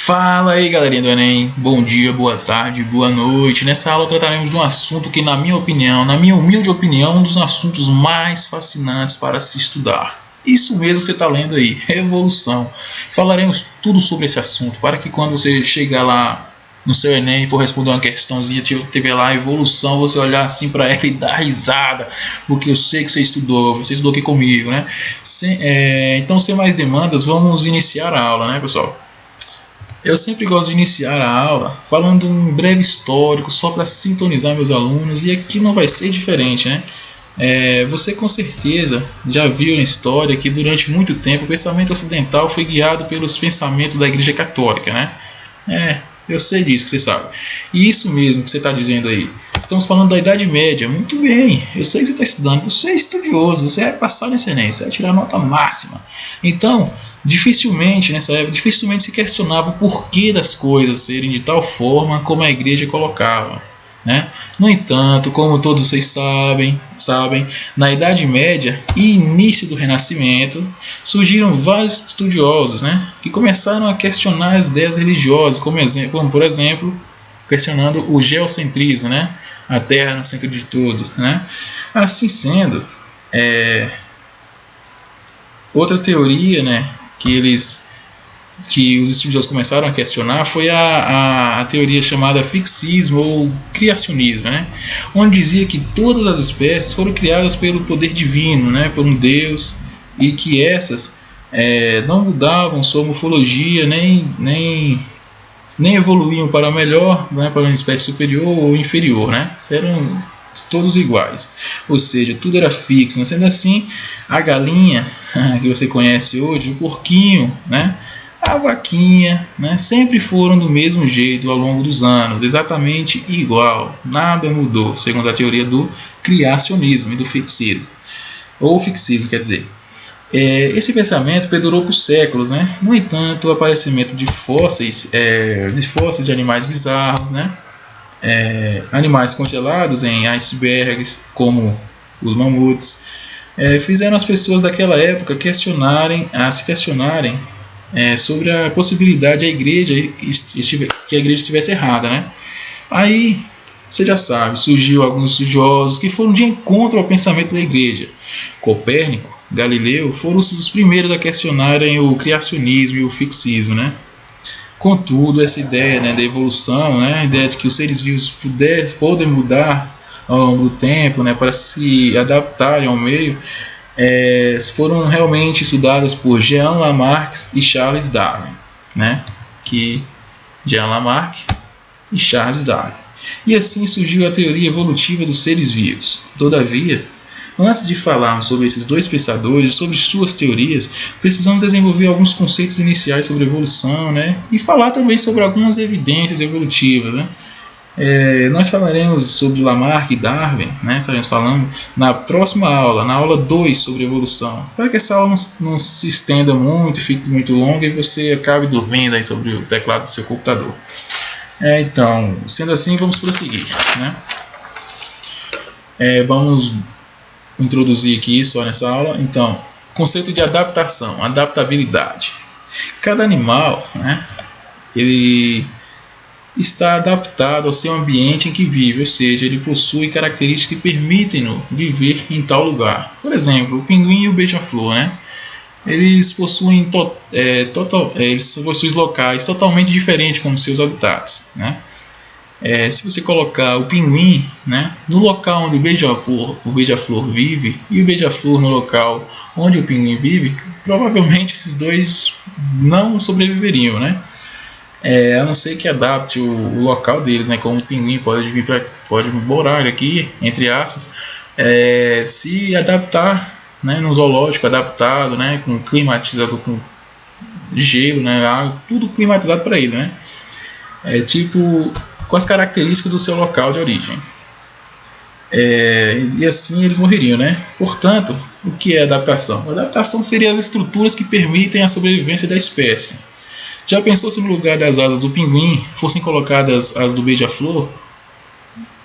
Fala aí, galerinha do Enem. Bom dia, boa tarde, boa noite. Nessa aula trataremos de um assunto que, na minha opinião, na minha humilde opinião, é um dos assuntos mais fascinantes para se estudar. Isso mesmo que você está lendo aí, evolução. Falaremos tudo sobre esse assunto para que quando você chegar lá no seu Enem e for responder uma questãozinha, tiver lá a evolução, você olhar assim para ela e dar risada, porque eu sei que você estudou aqui comigo, né? Então, sem mais demandas, vamos iniciar a aula, né, pessoal? Eu sempre gosto de iniciar a aula falando um breve histórico só para sintonizar meus alunos, e aqui não vai ser diferente, né? Você com certeza já viu na história que durante muito tempo o pensamento ocidental foi guiado pelos pensamentos da Igreja Católica, né? Eu sei disso que você sabe. E isso mesmo que você está dizendo aí. Estamos falando da Idade Média. Muito bem, eu sei que você está estudando, você é estudioso, você vai passar nesse Enem, você vai tirar a nota máxima. Então, nessa época, dificilmente se questionava o porquê das coisas serem de tal forma como a igreja colocava, né? No entanto, como todos vocês sabem, na Idade Média e início do Renascimento, surgiram vários estudiosos, né, que começaram a questionar as ideias religiosas, como por exemplo, questionando o geocentrismo, né, a Terra no centro de tudo, né? Assim sendo, outra teoria, né, que os estudiosos começaram a questionar foi a teoria chamada fixismo ou criacionismo, né? Onde dizia que todas as espécies foram criadas pelo poder divino, né? Por um Deus, e que essas não mudavam sua morfologia nem evoluíam para melhor, né? Para uma espécie superior ou inferior, né? Eram todos iguais, ou seja, tudo era fixo, né? Sendo assim, a galinha que você conhece hoje, o porquinho, né, a vaquinha, né, sempre foram do mesmo jeito ao longo dos anos, exatamente igual, nada mudou, segundo a teoria do criacionismo e do fixismo, ou fixismo, quer dizer. Esse pensamento perdurou por séculos, né? No entanto, o aparecimento de fósseis de animais bizarros, né, animais congelados em icebergs, como os mamutes, fizeram as pessoas daquela época se questionarem sobre a possibilidade que a igreja estivesse errada, né? Aí, você já sabe, surgiu alguns estudiosos que foram de encontro ao pensamento da igreja. Copérnico, Galileu foram os primeiros a questionarem o criacionismo e o fixismo, né? Contudo, essa ideia, né, da evolução, né, a ideia de que os seres vivos podem mudar ao longo do tempo, né, para se adaptarem ao meio, foram realmente estudadas por Jean Lamarck e Charles Darwin, né? Jean Lamarck e Charles Darwin. E assim surgiu a teoria evolutiva dos seres vivos. Todavia, antes de falarmos sobre esses dois pensadores, sobre suas teorias, precisamos desenvolver alguns conceitos iniciais sobre evolução, né? E falar também sobre algumas evidências evolutivas, né? Nós falaremos sobre Lamarck e Darwin, né? Estaremos falando na próxima aula, na aula 2 sobre evolução, para que essa aula não se estenda muito, fique muito longa e você acabe dormindo aí sobre o teclado do seu computador. Então, sendo assim, vamos prosseguir, né? Vamos introduzir aqui só nessa aula. Então, conceito de adaptação, adaptabilidade. Cada animal, né, ele está adaptado ao seu ambiente em que vive, ou seja, ele possui características que permitem-no viver em tal lugar. Por exemplo, o pinguim e o beija-flor, né? Eles possuem locais totalmente diferentes como seus habitats, né? Se você colocar o pinguim, né, no local onde o beija-flor vive e o beija-flor no local onde o pinguim vive, provavelmente esses dois não sobreviveriam, né? A não ser que adapte o local deles, né? Como o pinguim pode morar aqui, entre aspas, se adaptar, né, no zoológico adaptado, né, com climatizador com gelo, né, água, tudo climatizado para ele, né? Com as características do seu local de origem. E assim eles morreriam, né? Portanto, o que é adaptação? A adaptação seria as estruturas que permitem a sobrevivência da espécie. Já pensou se no lugar das asas do pinguim fossem colocadas as do beija-flor?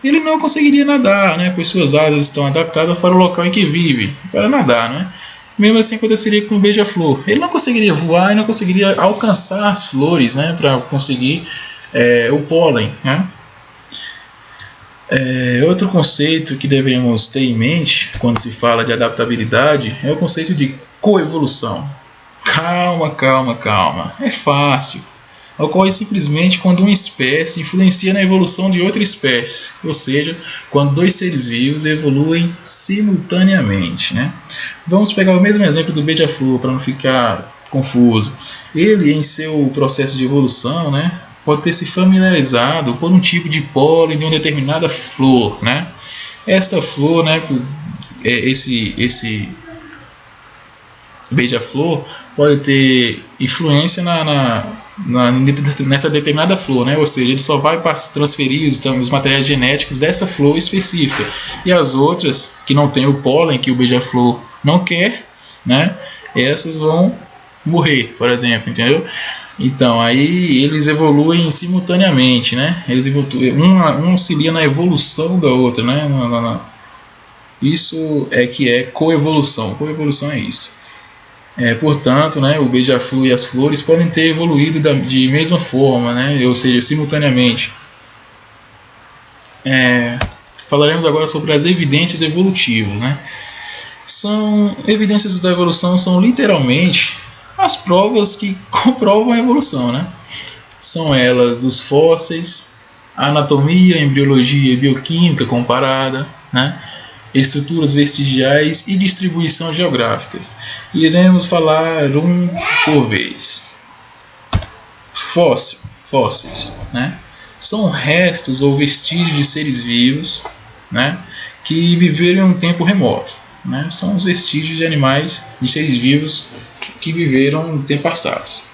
Ele não conseguiria nadar, né? Pois suas asas estão adaptadas para o local em que vive, para nadar, né? Mesmo assim aconteceria com o beija-flor. Ele não conseguiria voar e não conseguiria alcançar as flores, né, para conseguir o pólen, né? Outro conceito que devemos ter em mente quando se fala de adaptabilidade é o conceito de coevolução. Calma, calma, calma. É fácil. Ocorre simplesmente quando uma espécie influencia na evolução de outra espécie, ou seja, quando dois seres vivos evoluem simultaneamente, né? Vamos pegar o mesmo exemplo do beija-flor para não ficar confuso. Ele, em seu processo de evolução, né, pode ter se familiarizado por um tipo de pólen de uma determinada flor, né? Esta flor, né, esse beija-flor pode ter influência nessa determinada flor, né? Ou seja, ele só vai transferir os materiais genéticos dessa flor específica, e as outras que não tem o pólen que o beija-flor não quer, né? Essas vão morrer, por exemplo, entendeu? Então, aí eles evoluem simultaneamente, né? Um auxilia na evolução da outra, né? Isso é que é coevolução. Coevolução é isso. Portanto, né, o beija-flor e as flores podem ter evoluído de mesma forma, né, ou seja, simultaneamente. Falaremos agora sobre as evidências evolutivas, né? Evidências da evolução são literalmente as provas que comprovam a evolução, né? São elas os fósseis, a anatomia, embriologia e bioquímica comparada, né? Estruturas vestigiais e distribuição geográfica. Iremos falar um por vez. Fósseis, né? São restos ou vestígios de seres vivos, né, que viveram em um tempo remoto, né? São os vestígios de animais, de seres vivos que viveram em tempos passados.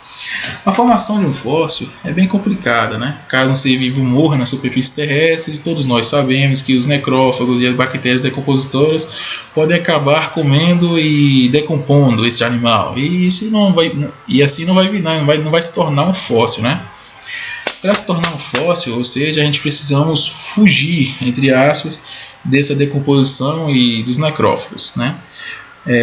A formação de um fóssil é bem complicada, né? Caso um ser vivo morra na superfície terrestre, todos nós sabemos que os necrófagos e as bactérias decompositoras podem acabar comendo e decompondo este animal, e assim não vai se tornar um fóssil, né? Para se tornar um fóssil, ou seja, a gente precisamos fugir, entre aspas, dessa decomposição e dos necrófagos, né?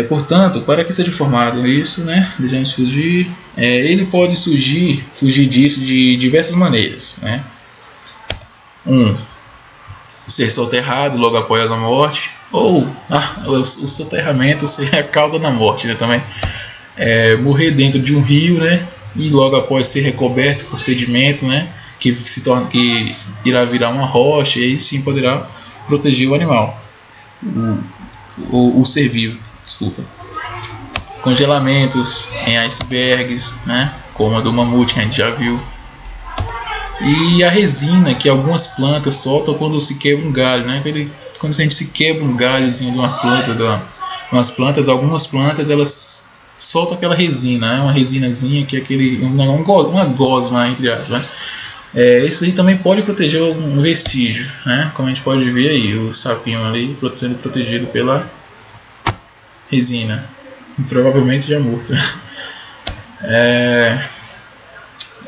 Portanto, para que seja formado isso, né, deixamos fugir, ele pode fugir disso de diversas maneiras, né? Ser soterrado logo após a morte, ou o soterramento ser a causa da morte, né, também. Morrer dentro de um rio, né, e logo após ser recoberto por sedimentos, né, que irá virar uma rocha, e aí sim poderá proteger o animal, o ser vivo. Desculpa. Congelamentos em icebergs, né, como a do mamute que a gente já viu, e a resina que algumas plantas soltam quando se quebra um galho, né? Quando a gente se quebra um galhozinho de uma planta, algumas plantas elas soltam aquela resina, né? Uma resinazinha que é uma gosma, entre aspas, né? Isso aí também pode proteger um vestígio, né? Como a gente pode ver aí, o sapinho ali sendo protegido pela resina, provavelmente já morto.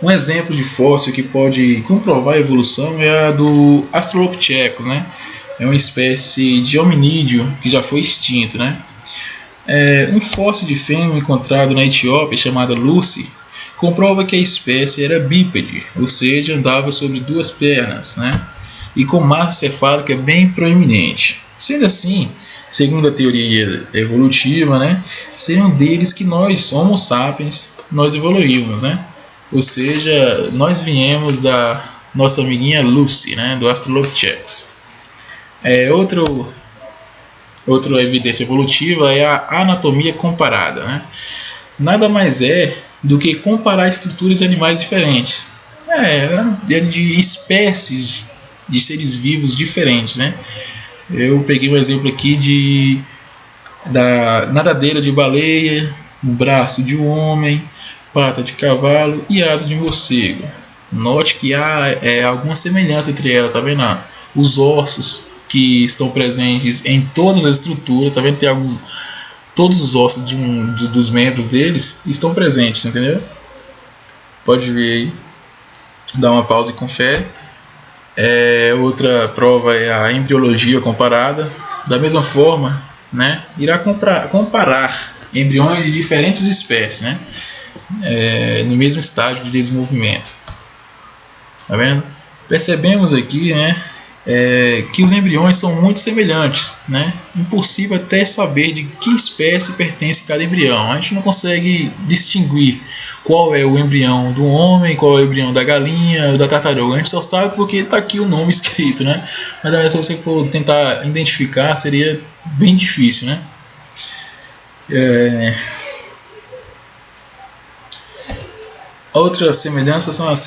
Um exemplo de fóssil que pode comprovar a evolução é a do Australopithecus, né? É uma espécie de hominídeo que já foi extinto, né? Um fóssil de fêmur encontrado na Etiópia, chamada Lucy, comprova que a espécie era bípede, ou seja, andava sobre duas pernas, né? E com massa cefálica bem proeminente. Sendo assim, segundo a teoria evolutiva, né, seriam deles que nós, Homo sapiens, nós evoluímos, né? Ou seja, nós viemos da nossa amiguinha Lucy, né, do Australopithecus. Outra evidência evolutiva é a anatomia comparada, né? Nada mais é do que comparar estruturas de animais diferentes, de espécies de seres vivos diferentes, né? Eu peguei um exemplo aqui da nadadeira de baleia, o braço de um homem, pata de cavalo e asa de morcego. Note que há alguma semelhança entre elas, tá vendo? Os ossos que estão presentes em todas as estruturas, tá vendo? Todos os ossos dos membros deles estão presentes, entendeu? Pode ver aí, dá uma pausa e confere. Outra prova é a embriologia comparada. Da mesma forma, né, irá comparar embriões de diferentes espécies, né? No mesmo estágio de desenvolvimento. Tá vendo? Percebemos aqui, né, que os embriões são muito semelhantes, né? Impossível até saber de que espécie pertence cada embrião. A gente não consegue distinguir qual é o embrião do homem, qual é o embrião da galinha ou da tartaruga. A gente só sabe porque está aqui o nome escrito, né? Mas se você for tentar identificar, seria bem difícil, né? Outras semelhanças são as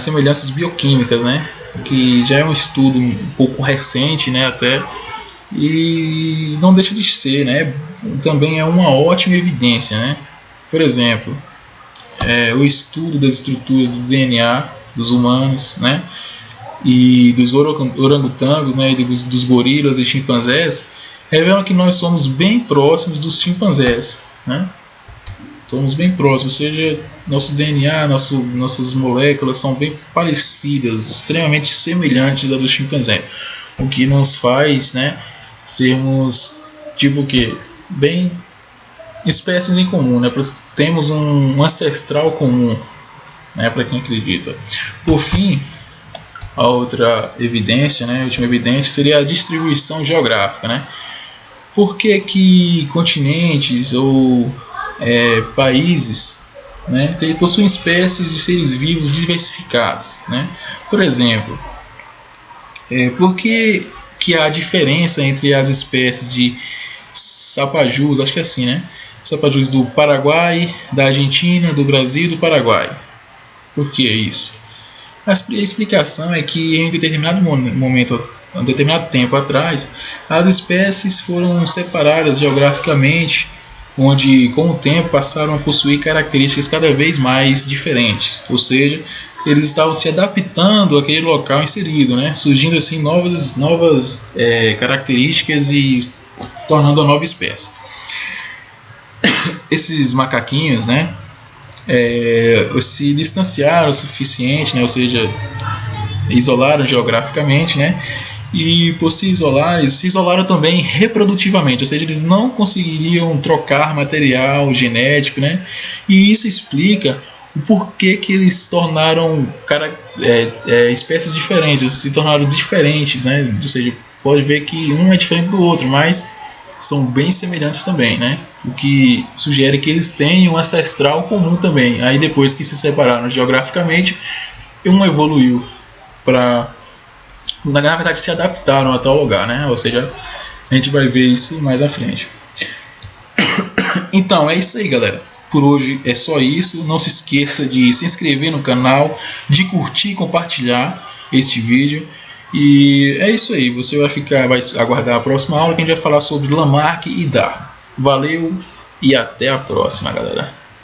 semelhanças bioquímicas, né? Que já é um estudo um pouco recente, né, até, e não deixa de ser, né? Também é uma ótima evidência, né? Por exemplo, o estudo das estruturas do DNA dos humanos, né, e dos orangotangos, né, e dos gorilas e chimpanzés revelam que nós somos bem próximos dos chimpanzés, né? Somos bem próximos, ou seja, nosso DNA, nossas moléculas são bem parecidas, extremamente semelhantes à do chimpanzé, o que nos faz, né, sermos tipo que bem espécies em comum, né? Temos um ancestral comum, né, para quem acredita. Por fim, a outra evidência, né, a última evidência seria a distribuição geográfica, né? Por que continentes ou países, né, possuem espécies de seres vivos diversificados, né? Por exemplo, por que há diferença entre as espécies de sapajus, acho que é assim, né? Sapajus do Paraguai, da Argentina, do Brasil e do Paraguai. Por que isso? A explicação é que em determinado momento, um determinado tempo atrás, as espécies foram separadas geograficamente, onde com o tempo passaram a possuir características cada vez mais diferentes, ou seja, eles estavam se adaptando àquele local inserido, né? Surgindo assim novas características e se tornando uma nova espécie. Esses macaquinhos, né, se distanciaram o suficiente, né, ou seja, isolaram geograficamente, né, e por se isolaram também reprodutivamente, ou seja, eles não conseguiriam trocar material genético, né, e isso explica o porquê que eles se tornaram espécies diferentes, se tornaram diferentes, né, ou seja, pode ver que um é diferente do outro, mas são bem semelhantes também, né? O que sugere que eles têm um ancestral comum também. Aí depois que se separaram geograficamente, um evoluiu para, na verdade, se adaptaram a tal lugar, né? Ou seja, a gente vai ver isso mais à frente. Então é isso aí, galera. Por hoje é só isso. Não se esqueça de se inscrever no canal, de curtir e compartilhar este vídeo. E é isso aí, você vai aguardar a próxima aula que a gente vai falar sobre Lamarck e Darwin. Valeu e até a próxima, galera.